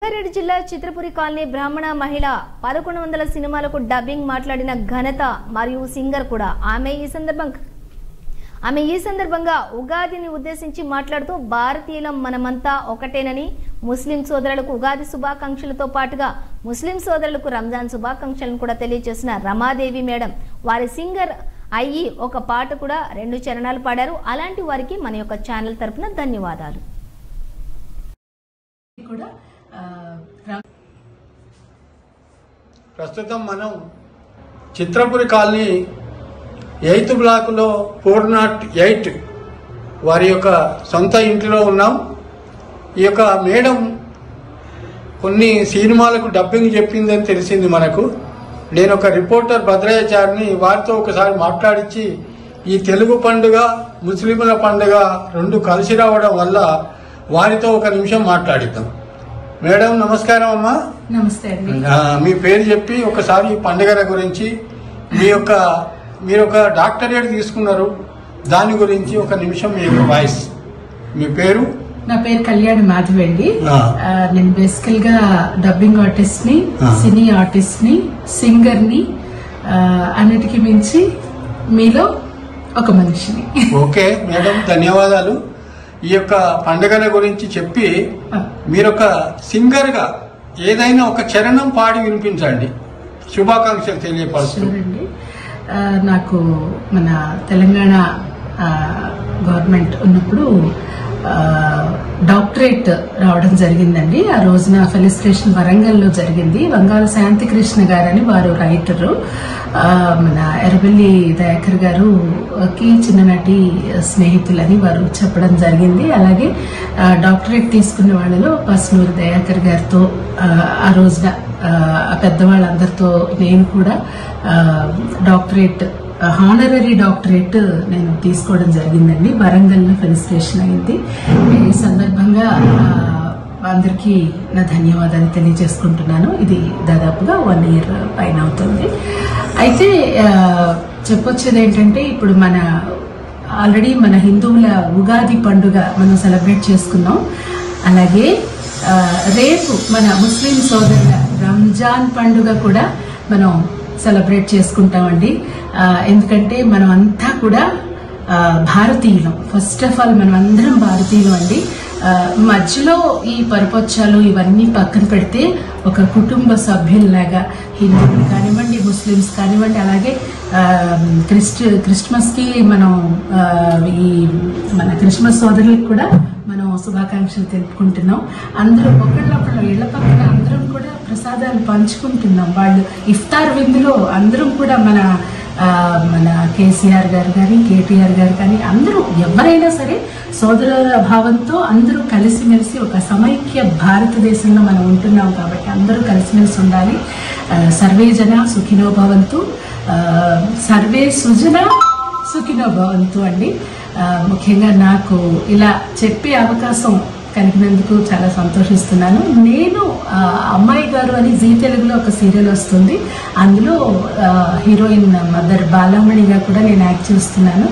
రంగారెడ్డి జిల్లా చిత్రపురి కాలనీ బ్రాహ్మణ మహిళ 1100 సినిమాలకు డబ్బింగ్ మాట్లాడిన ఘనత మరియు సింగర్ కూడా ఆమె ఈ సందర్భంగా ఉగాదిని ఉద్దేశించి మాట్లాడుతూ భారతీయులం మనమంతా ఒకటేనని ముస్లిం సోదరులకు ఉగాది శుభాకాంక్షలతో పాటుగా ముస్లిం సోదరులకు రంజాన్ శుభాకాంక్షలను కూడా తెలియజేసిన రమాదేవి మేడం వారి సింగర్ అయ్యి ఒక పాట కూడా 2 చరణాలు పాడారు. అలాంటి వారికి మన యొక్క ఛానల్ తరపున ధన్యవాదాలు. ప్రస్తుతం మనం చిత్రపురి కాలనీ 8th బ్లాక్ లో 408 వారి యొక్క సొంత ఇంటిలో ఉన్నాం. ఈ యొక్క మేడం కొన్ని సినిమాలకు డబ్బింగ్ చెప్పిందని తెలిసింది మనకు. నేను ఒక రిపోర్టర్ భద్రయ్యాచారిని వారితో ఒకసారి మాట్లాడించి ఈ తెలుగు పండుగ ముస్లింల పండుగ రెండు కలిసి రావడం వల్ల వారితో ఒక నిమిషం మాట్లాడిద్దాం. మేడం నమస్కారం అమ్మా. నమస్తే అండి. మీ పేరు చెప్పి ఒకసారి ఈ పండుగల గురించి మీరు ఒక డాక్టరేట్ తీసుకున్నారు, దాని గురించి ఒక నిమిషం మీ వాయిస్. మీ పేరు? నా పేరు కళ్యాణి మాధవి అండి. నేను బేసికల్ గా డబ్బింగ్ ఆర్టిస్ట్ ని, సినీ ఆర్టిస్ట్ ని, సింగర్ ని, అన్నిటికీ మించి మీలో ఒక మనిషిని. ఓకే మేడం, ధన్యవాదాలు. ఈ యొక్క పండుగల గురించి చెప్పి మీరొక సింగర్ గా ఏదైనా ఒక చరణం పాడి వినిపించండి, శుభాకాంక్షలు తెలియపరుస్తుంది. నాకు మన తెలంగాణ గవర్నమెంట్ ఉన్నప్పుడు డాక్టరేట్ రావడం జరిగిందండి. ఆ రోజున ఫెలిస్ట్రేషన్ వరంగల్లో జరిగింది. వంగాల శాంతికృష్ణ గారని వారు రైటరు, మన ఎర్రబెల్లి దయాకర్ గారుకి చిన్ననాటి స్నేహితులని వారు చెప్పడం జరిగింది. అలాగే డాక్టరేట్ తీసుకున్న వాళ్ళలో పస్నూరు దయాకర్ గారితో ఆ రోజున పెద్దవాళ్ళందరితో నేను కూడా డాక్టరేట్ హానరరీ డాక్టరేట్ నేను తీసుకోవడం జరిగిందండి. వరంగల్లో ఫెలిస్ట్రేషన్ అయింది. ఈ సందర్భంగా అందరికీ నా ధన్యవాదాలు తెలియజేసుకుంటున్నాను. ఇది దాదాపుగా 1 year పైన అవుతుంది. అయితే చెప్పొచ్చేది ఏంటంటే, ఇప్పుడు ఆల్రెడీ మన హిందువుల ఉగాది పండుగ మనం సెలబ్రేట్ చేసుకున్నాం. అలాగే రేపు మన ముస్లిం సోదరుల రంజాన్ పండుగ కూడా మనం సెలబ్రేట్ చేసుకుంటామండి. ఎందుకంటే మనం అంతా కూడా భారతీయులం. ఫస్ట్ ఆఫ్ ఆల్ మనం అందరం భారతీయులం అండి. మధ్యలో ఈ పరపక్షాలు ఇవన్నీ పక్కన పెడితే ఒక కుటుంబ సభ్యుల్లాగా హిందువులు కానివ్వండి, ముస్లిమ్స్ కానివ్వండి, అలాగే క్రిస్మస్ కి మనం ఈ మన క్రిస్మస్ సోదరులకు కూడా మనం శుభాకాంక్షలు తెలుపుకుంటున్నాం. అందరూ ఒకళ్ళొకళ్ళు ఇళ్ల పక్కన అందరం కూడా ప్రసాదాలు పంచుకుంటున్నాం. వాళ్ళు ఇఫ్తార్ విందులో అందరం కూడా మన కేసీఆర్ గారు కానీ, కేటీఆర్ గారు కానీ అందరూ ఎవరైనా సరే సోదర భావంతో అందరూ కలిసిమెలిసి ఒక సమైక్య భారతదేశంలో మనం ఉంటున్నాం కాబట్టి అందరూ కలిసిమెలిసి ఉండాలి. సర్వే జన సుఖినో భవంతు, సర్వే సుజన సుఖినో భవంతు అండి. ముఖ్యంగా నాకు ఇలా చెప్పే అవకాశం కలిగినందుకు చాలా సంతోషిస్తున్నాను. నేను అమ్మాయి గారు అని జీ తెలుగులో ఒక సీరియల్ వస్తుంది, అందులో హీరోయిన్ మదర్ బాలమణిగా కూడా నేను యాక్ట్ చేస్తున్నాను.